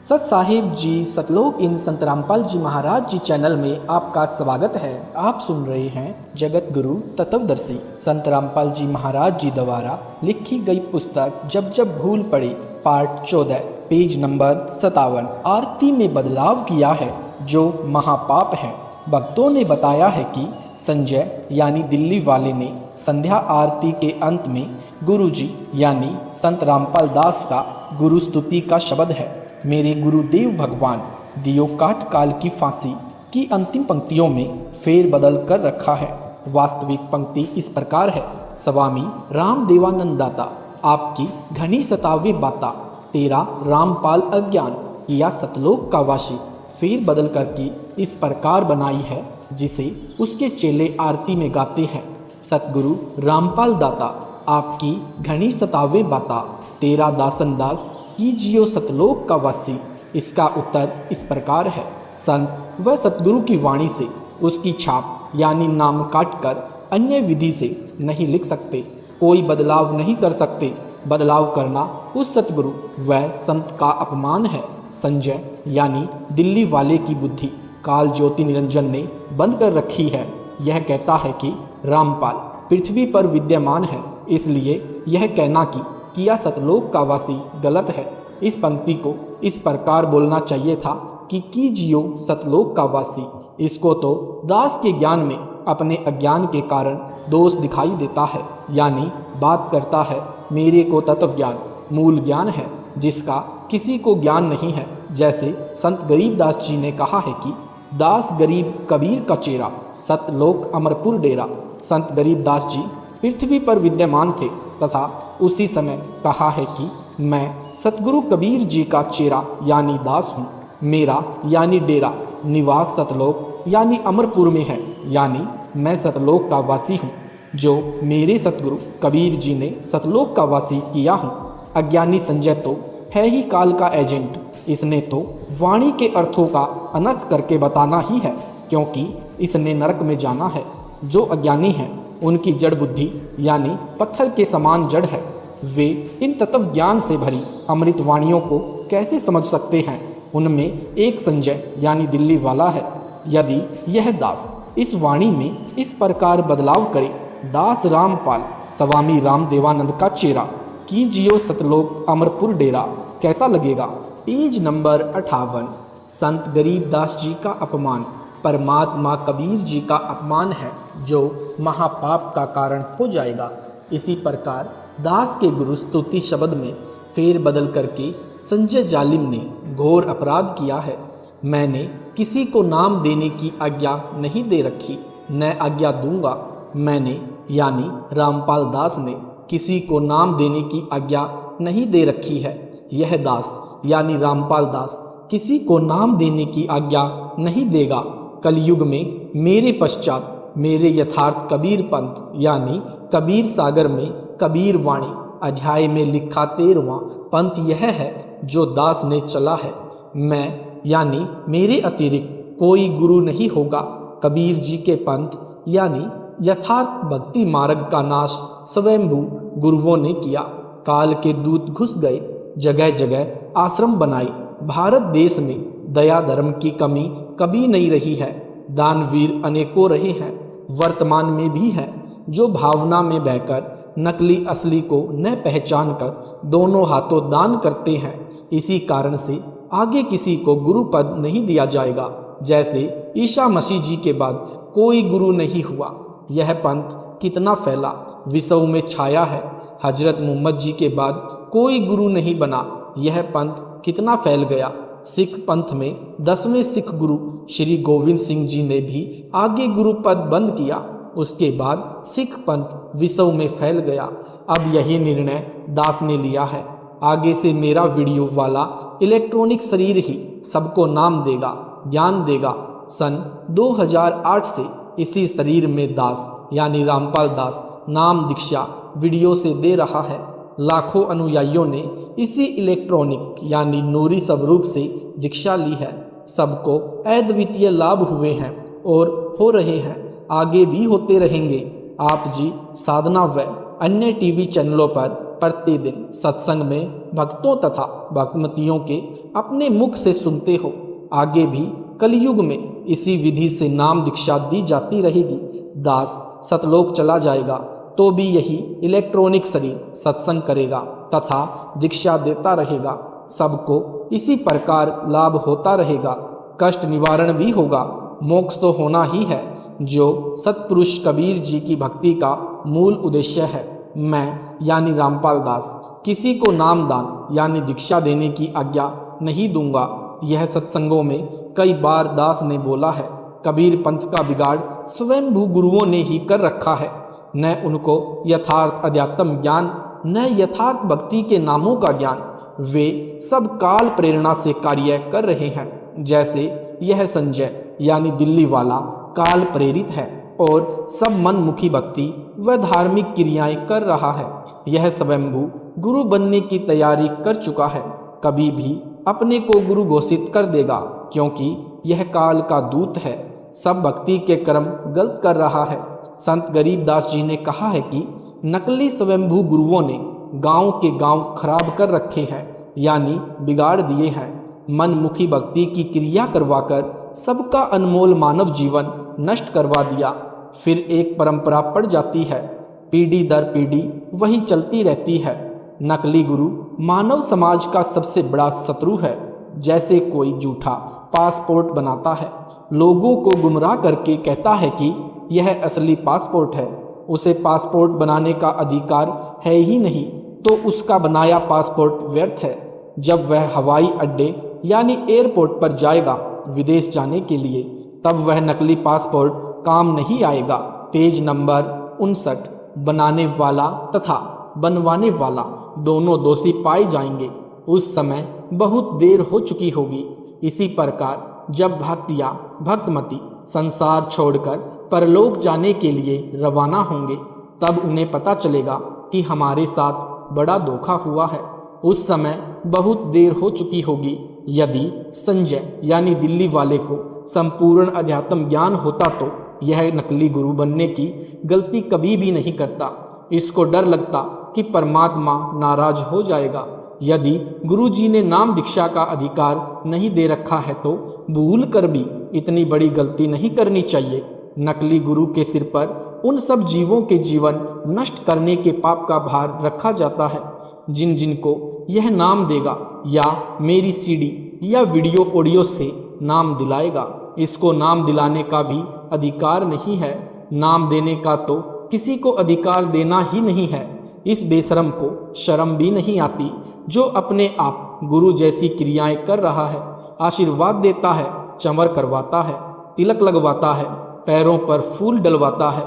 सत साहिब जी सतलोक इन संत रामपाल जी महाराज जी चैनल में आपका स्वागत है। आप सुन रहे हैं जगत गुरु तत्वदर्शी संत रामपाल जी महाराज जी द्वारा लिखी गई पुस्तक जब जब भूल पड़ी पार्ट 14 पेज नंबर 57। आरती में बदलाव किया है जो महापाप है। भक्तों ने बताया है कि संजय यानी दिल्ली वाले ने संध्या आरती के अंत में गुरुजी यानी संत रामपाल दास का गुरु स्तुति का शब्द है, मेरे गुरुदेव भगवान दियो काट काल की फांसी की अंतिम पंक्तियों में फेर बदल कर रखा है। वास्तविक पंक्ति इस प्रकार है। स्वामी राम देवानंद दाता आपकी घनी सतावे बाता, तेरा रामपाल अज्ञान किया सतलोक का वासी। फेर बदल कर की इस प्रकार बनाई है जिसे उसके चेले आरती में गाते हैं। सतगुरु रामपाल दाता आपकी घनी सतावे बाता, तेरा दासन दास कीजियो सतलोक का वासी। इसका उत्तर इस प्रकार है। संत व सतगुरु की वाणी से उसकी छाप यानी नाम काटकर अन्य विधि से नहीं लिख सकते, कोई बदलाव नहीं कर सकते। बदलाव करना उस सतगुरु व संत का अपमान है। संजय यानी दिल्ली वाले की बुद्धि काल ज्योति निरंजन ने बंद कर रखी है। यह कहता है कि रामपाल पृथ्वी पर विद्यमान है, इसलिए यह कहना कि किया सतलोक का वासी गलत है। इस पंक्ति को इस प्रकार बोलना चाहिए था कि कीजियो सतलोक का वासी। इसको तो दास के ज्ञान में अपने अज्ञान के कारण दोष दिखाई देता है, यानी बात करता है मेरे को तत्व ज्ञान मूल ज्ञान है जिसका किसी को ज्ञान नहीं है। जैसे संत गरीबदास जी ने कहा है कि दास गरीब कबीर का चेहरा, सतलोक अमरपुर डेरा। संत गरीबदास जी पृथ्वी पर विद्यमान थे तथा उसी समय कहा है कि मैं सतगुरु कबीर जी का चेहरा यानी दास हूँ। मेरा यानी डेरा निवास सतलोक यानी अमरपुर में है, यानी मैं सतलोक का वासी हूँ जो मेरे सतगुरु कबीर जी ने सतलोक का वासी किया हूँ। अज्ञानी संजय तो है ही काल का एजेंट, इसने तो वाणी के अर्थों का अनर्थ करके बताना ही है, क्योंकि इसने नरक में जाना है। जो अज्ञानी हैं उनकी जड़ बुद्धि यानी पत्थर के समान जड़ है। वे इन तत्व ज्ञान से भरी अमृत वाणियों को कैसे समझ सकते हैं। उनमें एक संजय यानी दिल्ली वाला है। यदि यह दास इस वाणी में इस प्रकार बदलाव करे, दास रामपाल स्वामी राम देवानंद का चेहरा कीजियो सतलोक अमरपुर डेरा, कैसा लगेगा। Page number 58। संत गरीबदास जी का अपमान परमात्मा कबीर जी का अपमान है जो महापाप का कारण हो जाएगा। इसी प्रकार दास के गुरु स्तुति शब्द में फेर बदल करके संजय जालिम ने घोर अपराध किया है। मैंने किसी को नाम देने की आज्ञा नहीं दे रखी, न आज्ञा दूंगा। मैंने यानी रामपाल दास ने किसी को नाम देने की आज्ञा नहीं दे रखी है। यह दास यानी रामपाल दास किसी को नाम देने की आज्ञा नहीं देगा। कलयुग में मेरे पश्चात मेरे यथार्थ कबीर पंथ यानी कबीर सागर में कबीर वाणी अध्याय में लिखा 13वां पंथ यह है जो दास ने चला है। मैं यानी मेरे अतिरिक्त कोई गुरु नहीं होगा। कबीर जी के पंथ यानी यथार्थ भक्ति मार्ग का नाश स्वयंभू गुरुओं ने किया। काल के दूत घुस गए, जगह जगह आश्रम बनाए। भारत देश में दया धर्म की कमी कभी नहीं रही है। दानवीर अनेकों रहे हैं, वर्तमान में भी हैं, जो भावना में बहकर नकली असली को न पहचान कर दोनों हाथों दान करते हैं। इसी कारण से आगे किसी को गुरु पद नहीं दिया जाएगा। जैसे ईसा मसीह जी के बाद कोई गुरु नहीं हुआ। यह पंथ कितना फैला, विश्व में छाया है। हजरत मोहम्मद जी के बाद कोई गुरु नहीं बना, यह पंथ कितना फैल गया। सिख पंथ में 10वें सिख गुरु श्री गोविंद सिंह जी ने भी आगे गुरु पद बंद किया। उसके बाद सिख पंथ विश्व में फैल गया। अब यही निर्णय दास ने लिया है। आगे से मेरा वीडियो वाला इलेक्ट्रॉनिक शरीर ही सबको नाम देगा, ज्ञान देगा। सन 2008 से इसी शरीर में दास यानी रामपाल दास नाम दीक्षा वीडियो से दे रहा है। लाखों अनुयायियों ने इसी इलेक्ट्रॉनिक यानी नूरी स्वरूप से दीक्षा ली है। सबको अद्वितीय लाभ हुए हैं और हो रहे हैं, आगे भी होते रहेंगे। आप जी साधना व अन्य टीवी चैनलों पर प्रतिदिन सत्संग में भक्तों तथा भक्तमतियों के अपने मुख से सुनते हो। आगे भी कलयुग में इसी विधि से नाम दीक्षा दी जाती रहेगी। दास सतलोक चला जाएगा तो भी यही इलेक्ट्रॉनिक शरीर सत्संग करेगा तथा दीक्षा देता रहेगा। सबको इसी प्रकार लाभ होता रहेगा, कष्ट निवारण भी होगा, मोक्ष तो होना ही है, जो सतपुरुष कबीर जी की भक्ति का मूल उद्देश्य है। मैं यानी रामपाल दास किसी को नामदान यानी दीक्षा देने की आज्ञा नहीं दूंगा। यह सत्संगों में कई बार दास ने बोला है। कबीर पंथ का बिगाड़ स्वयंभू गुरुओं ने ही कर रखा है। न उनको यथार्थ अध्यात्म ज्ञान, न यथार्थ भक्ति के नामों का ज्ञान। वे सब काल प्रेरणा से कार्य कर रहे हैं। जैसे यह संजय यानी दिल्ली वाला काल प्रेरित है और सब मनमुखी भक्ति व धार्मिक क्रियाएं कर रहा है। यह स्वयंभू गुरु बनने की तैयारी कर चुका है, कभी भी अपने को गुरु घोषित कर देगा, क्योंकि यह काल का दूत है। सब भक्ति के कर्म गलत कर रहा है। संत गरीबदास जी ने कहा है कि नकली स्वयंभू गुरुओं ने गांव के गांव खराब कर रखे हैं, यानी बिगाड़ दिए हैं। मनमुखी भक्ति की क्रिया करवाकर सबका अनमोल मानव जीवन नष्ट करवा दिया। फिर एक परंपरा पड़ जाती है, पीढ़ी दर पीढ़ी वही चलती रहती है। नकली गुरु मानव समाज का सबसे बड़ा शत्रु है। जैसे कोई झूठा पासपोर्ट बनाता है, लोगों को गुमराह करके कहता है कि यह असली पासपोर्ट है। उसे पासपोर्ट बनाने का अधिकार है ही नहीं, तो उसका बनाया पासपोर्ट व्यर्थ है। जब वह हवाई अड्डे यानी एयरपोर्ट पर जाएगा विदेश जाने के लिए, तब वह नकली पासपोर्ट काम नहीं आएगा। पेज नंबर 59 बनाने वाला तथा बनवाने वाला दोनों दोषी पाए जाएंगे। उस समय बहुत देर हो चुकी होगी। इसी प्रकार जब भक्त या भक्तमती संसार छोड़कर परलोक जाने के लिए रवाना होंगे, तब उन्हें पता चलेगा कि हमारे साथ बड़ा धोखा हुआ है। उस समय बहुत देर हो चुकी होगी। यदि संजय यानी दिल्ली वाले को संपूर्ण अध्यात्म ज्ञान होता तो यह नकली गुरु बनने की गलती कभी भी नहीं करता। इसको डर लगता कि परमात्मा नाराज हो जाएगा। यदि गुरु जी ने नाम दीक्षा का अधिकार नहीं दे रखा है तो भूल कर भी इतनी बड़ी गलती नहीं करनी चाहिए। नकली गुरु के सिर पर उन सब जीवों के जीवन नष्ट करने के पाप का भार रखा जाता है, जिन जिनको यह नाम देगा या मेरी सीडी या वीडियो ऑडियो से नाम दिलाएगा। इसको नाम दिलाने का भी अधिकार नहीं है। नाम देने का तो किसी को अधिकार देना ही नहीं है। इस बेशरम को शर्म भी नहीं आती, जो अपने आप गुरु जैसी क्रियाएं कर रहा है। आशीर्वाद देता है, चंवर करवाता है, तिलक लगवाता है, पैरों पर फूल डलवाता है।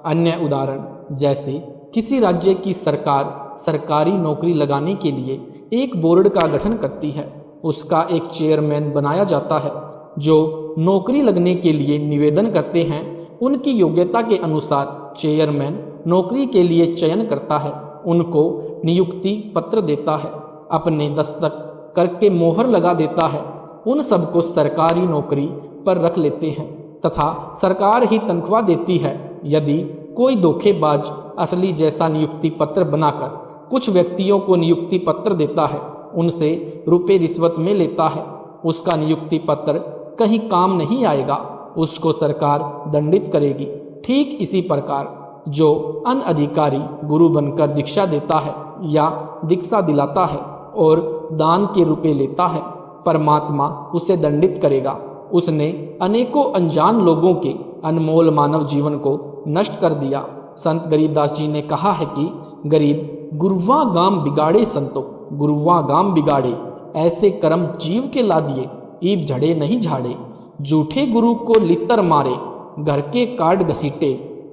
अन्य उदाहरण, जैसे किसी राज्य की सरकार सरकारी नौकरी लगाने के लिए एक बोर्ड का गठन करती है। उसका एक चेयरमैन बनाया जाता है। जो नौकरी लगने के लिए निवेदन करते हैं, उनकी योग्यता के अनुसार चेयरमैन नौकरी के लिए चयन करता है, उनको नियुक्ति पत्र देता है, अपने दस्तक करके मोहर लगा देता है। उन सबको सरकारी नौकरी पर रख लेते हैं तथा सरकार ही तनख्वाह देती है। यदि कोई धोखेबाज असली जैसा नियुक्ति पत्र बनाकर कुछ व्यक्तियों को नियुक्ति पत्र देता है, उनसे रुपए रिश्वत में लेता है, उसका नियुक्ति पत्र कहीं काम नहीं आएगा, उसको सरकार दंडित करेगी। ठीक इसी प्रकार जो अनधिकारी गुरु बनकर दीक्षा देता है या दीक्षा दिलाता है और दान के रुपए लेता है, परमात्मा उसे दंडित करेगा। उसने अनेकों अनजान लोगों के अनमोल मानव जीवन को नष्ट कर दिया। संत गरीबदास जी ने कहा है कि गरीब गुरुवा गाम बिगाड़े संतो गुरुवा गाम बिगाड़े, ऐसे कर्म जीव के ला दिए ईब झड़े नहीं झाड़े। झूठे गुरु को लितर मारे, घर के काट घसीटे,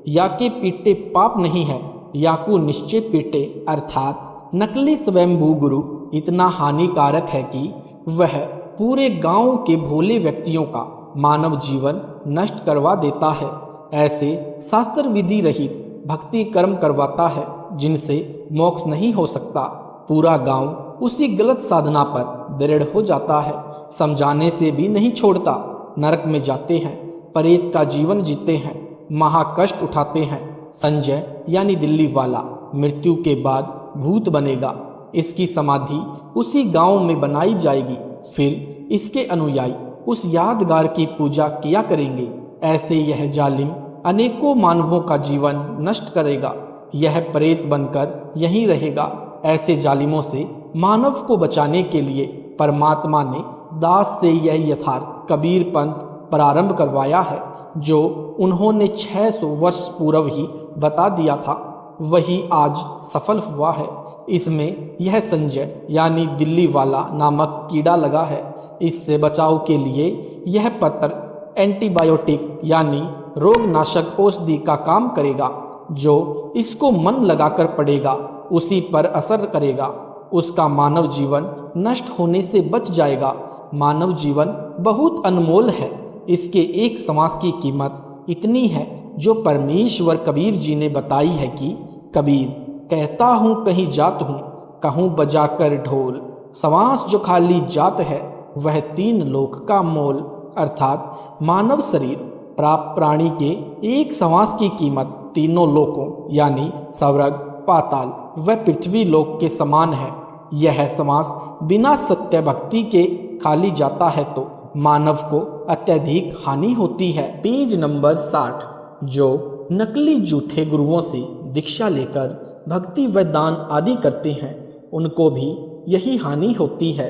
या के पीटे पाप नहीं है, या को निश्चय पीटे। अर्थात नकली स्वयंभू गुरु इतना हानिकारक है कि वह पूरे गांव के भोले व्यक्तियों का मानव जीवन नष्ट करवा देता है। ऐसे शास्त्र विधि रहित भक्ति कर्म करवाता है जिनसे मोक्ष नहीं हो सकता। पूरा गांव उसी गलत साधना पर दृढ़ हो जाता है, समझाने से भी नहीं छोड़ता। नरक में जाते हैं, परेत का जीवन जीते हैं, महाकष्ट उठाते हैं। संजय यानी दिल्ली वाला मृत्यु के बाद भूत बनेगा। इसकी समाधि उसी गांव में बनाई जाएगी। फिर इसके अनुयायी उस यादगार की पूजा किया करेंगे। ऐसे यह जालिम अनेकों मानवों का जीवन नष्ट करेगा। यह प्रेत बनकर यहीं रहेगा। ऐसे जालिमों से मानव को बचाने के लिए परमात्मा ने दास से यह यथार्थ कबीर पंथ प्रारंभ करवाया है, जो उन्होंने 600 वर्ष पूर्व ही बता दिया था। वही आज सफल हुआ है। इसमें यह संजय यानी दिल्ली वाला नामक कीड़ा लगा है। इससे बचाव के लिए यह पत्र एंटीबायोटिक यानी रोगनाशक औषधि का काम करेगा। जो इसको मन लगाकर पढ़ेगा उसी पर असर करेगा। उसका मानव जीवन नष्ट होने से बच जाएगा। मानव जीवन बहुत अनमोल है। इसके एक श्वास की कीमत इतनी है जो परमेश्वर कबीर जी ने बताई है कि कबीर कहता हूँ कहीं जात हूँ, कहूँ बजाकर ढोल। श्वास जो खाली जात है वह 3 लोक का मोल। अर्थात मानव शरीर प्राप्त प्राणी के एक श्वास की कीमत 3 लोकों यानी स्वर्ग, पाताल व पृथ्वी लोक के समान है। यह श्वास बिना सत्य भक्ति के खाली जाता है तो मानव को अत्यधिक हानि होती है। Page number 60। जो नकली झूठे गुरुओं से दीक्षा लेकर भक्ति व दान आदि करते हैं उनको भी यही हानि होती है।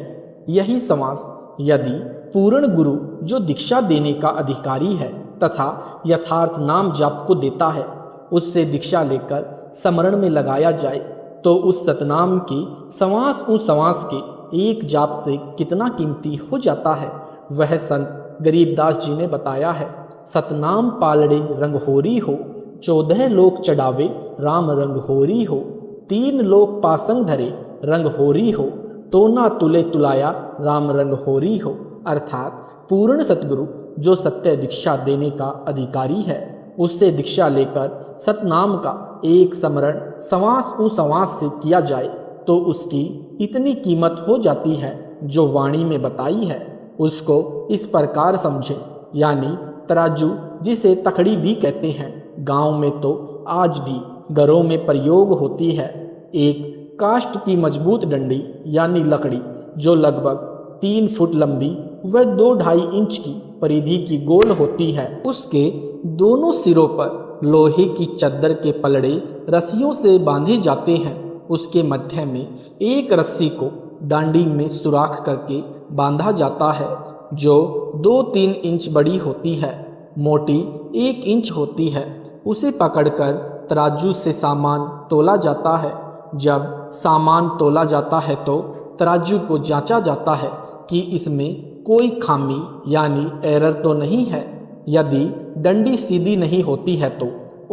यही श्वास यदि पूर्ण गुरु जो दीक्षा देने का अधिकारी है तथा यथार्थ नाम जाप को देता है उससे दीक्षा लेकर स्मरण में लगाया जाए तो उस सतनाम की श्वास उस श्वास के एक जाप से कितना कीमती हो जाता है वह संत गरीबदास जी ने बताया है। सतनाम पालड़े रंग होरी हो, 14 लोक चढ़ावे राम रंग होरी हो। 3 लोक पासंग धरे रंग होरी हो, तो ना तुले तुलाया राम रंग होरी हो। अर्थात पूर्ण सतगुरु जो सत्य दीक्षा देने का अधिकारी है उससे दीक्षा लेकर सतनाम का एक स्मरण श्वास उस श्वास से किया जाए तो उसकी इतनी कीमत हो जाती है जो वाणी में बताई है। उसको इस प्रकार समझे, यानी तराजू जिसे तखड़ी भी कहते हैं। गांव में तो आज भी घरों में प्रयोग होती है। एक काष्ठ की मजबूत डंडी यानी लकड़ी जो लगभग 3 फुट लंबी व 2-2.5 इंच की परिधि की गोल होती है। उसके दोनों सिरों पर लोहे की चद्दर के पलड़े रस्सियों से बांधे जाते हैं। उसके मध्य में एक रस्सी को डांडी में सुराख करके बांधा जाता है जो 2-3 इंच बड़ी होती है, मोटी 1 इंच होती है। उसे पकड़कर तराजू से सामान तोला जाता है। जब सामान तोला जाता है तो तराजू को जांचा जाता है कि इसमें कोई खामी यानी एरर तो नहीं है। यदि डंडी सीधी नहीं होती है तो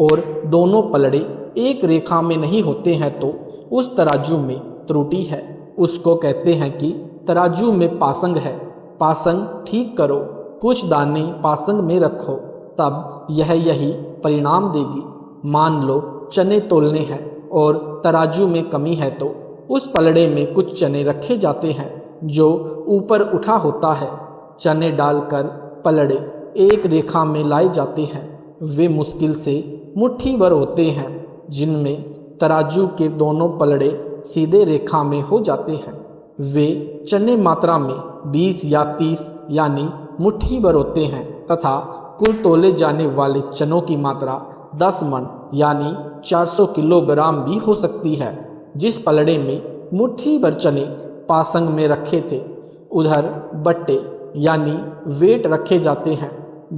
और दोनों पलड़े एक रेखा में नहीं होते हैं तो उस तराजू में त्रुटि है। उसको कहते हैं कि तराजू में पासंग है। पासंग ठीक करो, कुछ दाने पासंग में रखो, तब यही परिणाम देगी। मान लो चने तोलने हैं और तराजू में कमी है तो उस पलड़े में कुछ चने रखे जाते हैं जो ऊपर उठा होता है। चने डालकर पलड़े एक रेखा में लाए जाते हैं। वे मुश्किल से मुट्ठी भर होते हैं जिनमें तराजू के दोनों पलड़े सीधे रेखा में हो जाते हैं। वे चने मात्रा में 20 या 30 यानी मुट्ठी भर होते हैं तथा कुल तोले जाने वाले चनों की मात्रा 10 मन यानी 400 किलोग्राम भी हो सकती है। जिस पलड़े में मुट्ठी भर चने पासंग में रखे थे उधर बट्टे यानी वेट रखे जाते हैं।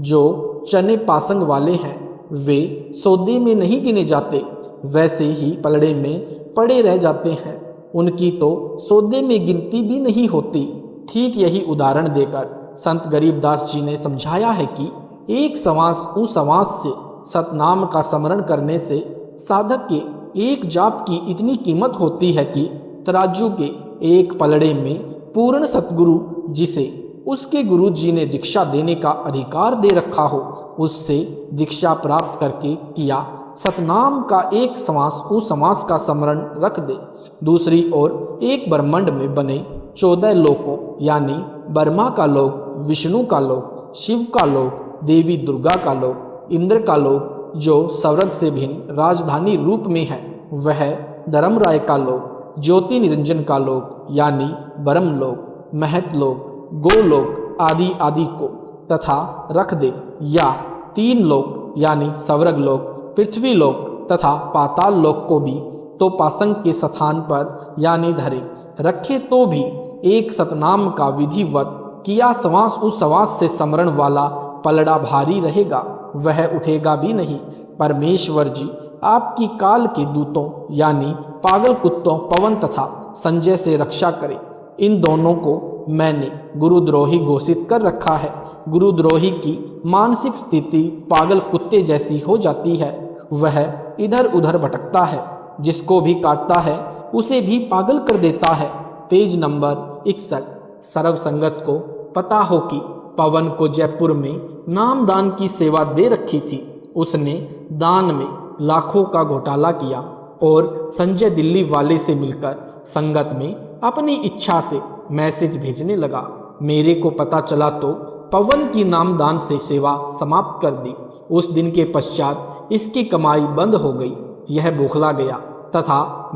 जो चने पासंग वाले हैं वे सौदे में नहीं गिने जाते, वैसे ही पलड़े में पड़े रह जाते हैं। उनकी तो सौदे में गिनती भी नहीं होती। ठीक यही उदाहरण देकर संत गरीबदास जी ने समझाया है कि एक श्वास उस श्वास से सतनाम का स्मरण करने से साधक के एक जाप की इतनी कीमत होती है कि तराजू के एक पलड़े में पूर्ण सतगुरु जिसे उसके गुरु जी ने दीक्षा देने का अधिकार दे रखा हो उससे दीक्षा प्राप्त करके किया सतनाम का एक श्वास उस श्वास का स्मरण रख दे। दूसरी ओर एक ब्रह्मांड में बने 14 लोकों यानी ब्रह्मा का लोक, विष्णु का लोक, शिव का लोक, देवी दुर्गा का लोक, इंद्र का लोक जो स्वर्ग से भिन्न राजधानी रूप में है, वह धर्मराय का लोक, ज्योति निरंजन का लोक यानी ब्रह्म लोक, महत लोक, गोलोक आदि आदि को तथा रख दे, या 3 लोक यानी स्वर्ग लोक, पृथ्वी लोक तथा पाताल लोक को भी तो पासंग के स्थान पर यानी धरे रखे, तो भी एक सतनाम का विधिवत किया श्वास उस श्वास से समरण वाला पलड़ा भारी रहेगा, वह उठेगा भी नहीं। परमेश्वर जी आपकी काल के दूतों यानी पागल कुत्तों पवन तथा संजय से रक्षा करे। इन दोनों को मैंने गुरुद्रोही घोषित कर रखा है। गुरुद्रोही की मानसिक स्थिति पागल कुत्ते जैसी हो जाती है, वह इधर उधर भटकता है, जिसको भी काटता है उसे भी पागल कर देता है। Page number 61। सर्व संगत को पता हो कि पवन को जयपुर में नामदान की सेवा दे रखी थी। उसने दान में लाखों का घोटाला किया और संजय दिल्ली वाले से मिलकर संगत में अपनी इच्छा से मैसेज भेजने लगा। मेरे को पता चला तो पवन की नामदान से सेवा समाप्त कर दी। उस दिन के पश्चात इसकी कमाई बंद हो गई। यह बौखला गया तथा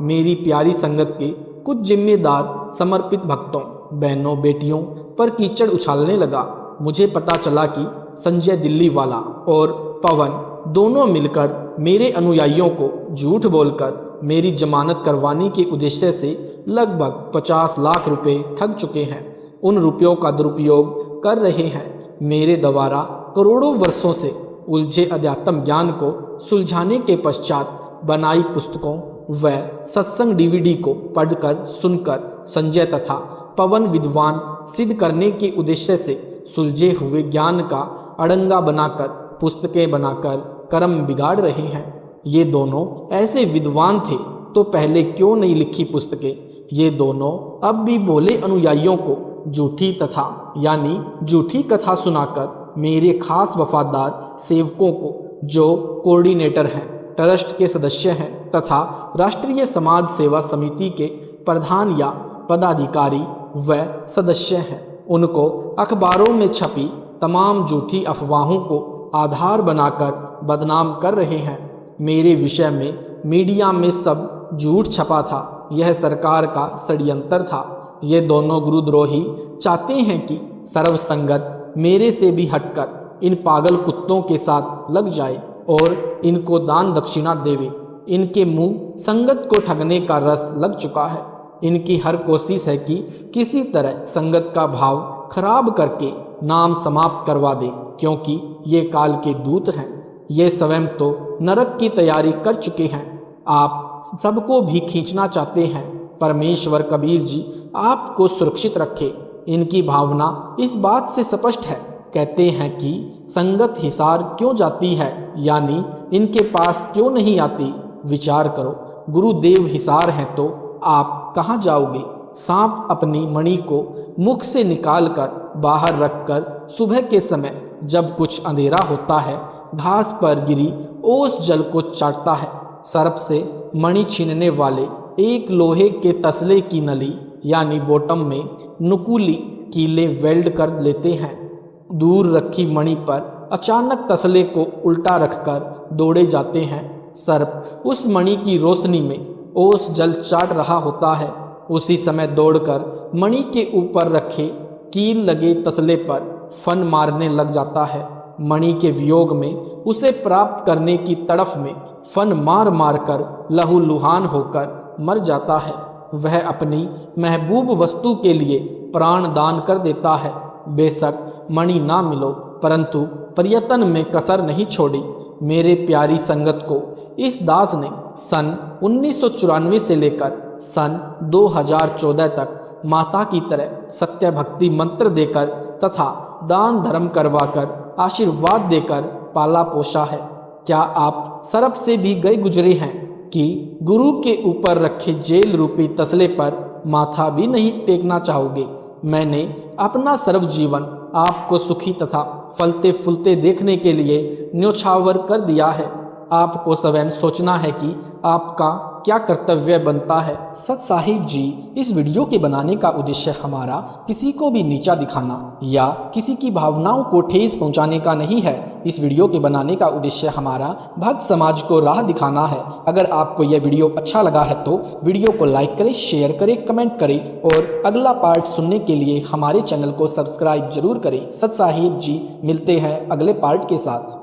मेरी प्यारी संगत के कुछ जिम्मेदार समर्पित भक्तों बहनों बेटियों पर कीचड़ उछालने लगा। मुझे पता चला कि संजय दिल्ली वाला और पवन दोनों मिलकर मेरे अनुयायियों को झूठ बोलकर मेरी जमानत करवाने के उद्देश्य से लगभग 50 लाख रुपए ठग चुके हैं। उन रुपयों का दुरुपयोग कर रहे हैं। मेरे द्वारा करोड़ों वर्षों से उलझे अध्यात्म ज्ञान को सुलझाने के पश्चात बनाई पुस्तकों व सत्संग DVD को पढ़कर सुनकर संजय तथा पवन विद्वान सिद्ध करने के उद्देश्य से सुलझे हुए ज्ञान का अड़ंगा बनाकर पुस्तकें बनाकर कर्म बिगाड़ रहे हैं। ये दोनों ऐसे विद्वान थे तो पहले क्यों नहीं लिखी पुस्तकें। ये दोनों अब भी बोले अनुयायियों को झूठी तथा यानी झूठी कथा सुनाकर मेरे खास वफादार सेवकों को, जो कोऑर्डिनेटर हैं, ट्रस्ट के सदस्य हैं तथा राष्ट्रीय समाज सेवा समिति के प्रधान या पदाधिकारी व सदस्य हैं, उनको अखबारों में छपी तमाम झूठी अफवाहों को आधार बनाकर बदनाम कर रहे हैं। मेरे विषय में मीडिया में सब झूठ छपा था। यह सरकार का षड्यंत्र था। ये दोनों गुरुद्रोही चाहते हैं कि सर्व संगत मेरे से भी हटकर इन पागल कुत्तों के साथ लग जाए और इनको दान दक्षिणा देवे। इनके मुंह संगत को ठगने का रस लग चुका है। इनकी हर कोशिश है कि किसी तरह संगत का भाव खराब करके नाम समाप्त करवा दे, क्योंकि ये काल के दूत हैं। ये स्वयं तो नरक की तैयारी कर चुके हैं। आप सबको भी खींचना चाहते हैं। परमेश्वर कबीर जी आपको सुरक्षित रखे। इनकी भावना इस बात से स्पष्ट है। कहते हैं कि संगत हिसार क्यों जाती है, यानी इनके पास क्यों नहीं आती। विचार करो, गुरुदेव हिसार हैं तो आप कहाँ जाओगे। सांप अपनी मणि को मुख से निकालकर बाहर रखकर सुबह के समय जब कुछ अंधेरा होता है घास पर गिरी ओस जल को चाटता है। सर्प से मणि छीनने वाले एक लोहे के तसले की नली यानी बॉटम में नुकीली कीले वेल्ड कर लेते हैं। दूर रखी मणि पर अचानक तसले को उल्टा रखकर दौड़े जाते हैं। सर्प उस मणि की रोशनी में ओस जल चाट रहा होता है। उसी समय दौड़कर मणि के ऊपर रखे कील लगे तसले पर फन मारने लग जाता है। मणि के वियोग में उसे प्राप्त करने की तड़फ में फन मार मार कर लहूलुहान होकर मर जाता है। वह अपनी महबूब वस्तु के लिए प्राण दान कर देता है। बेशक मणि ना मिलो, परंतु प्रयत्न में कसर नहीं छोड़ी। मेरे प्यारी संगत को इस दास ने सन 1994 से लेकर सन 2014 तक माता की तरह सत्य भक्ति मंत्र देकर तथा दान धर्म करवाकर आशीर्वाद देकर पाला पोषा है। क्या आप सरप से भी गए गुजरे हैं कि गुरु के ऊपर रखे जेल रूपी तसले पर माथा भी नहीं टेकना चाहोगे। मैंने अपना सर्व जीवन आपको सुखी तथा फलते फूलते देखने के लिए न्योछावर कर दिया है। आपको स्वयं सोचना है कि आपका क्या कर्तव्य बनता है। सत साहिब जी, इस वीडियो के बनाने का उद्देश्य हमारा किसी को भी नीचा दिखाना या किसी की भावनाओं को ठेस पहुंचाने का नहीं है। इस वीडियो के बनाने का उद्देश्य हमारा भक्त समाज को राह दिखाना है। अगर आपको यह वीडियो अच्छा लगा है तो वीडियो को लाइक करें, शेयर करें, कमेंट करें और अगला पार्ट सुनने के लिए हमारे चैनल को सब्सक्राइब जरूर करें। सत साहिब जी, मिलते हैं अगले पार्ट के साथ।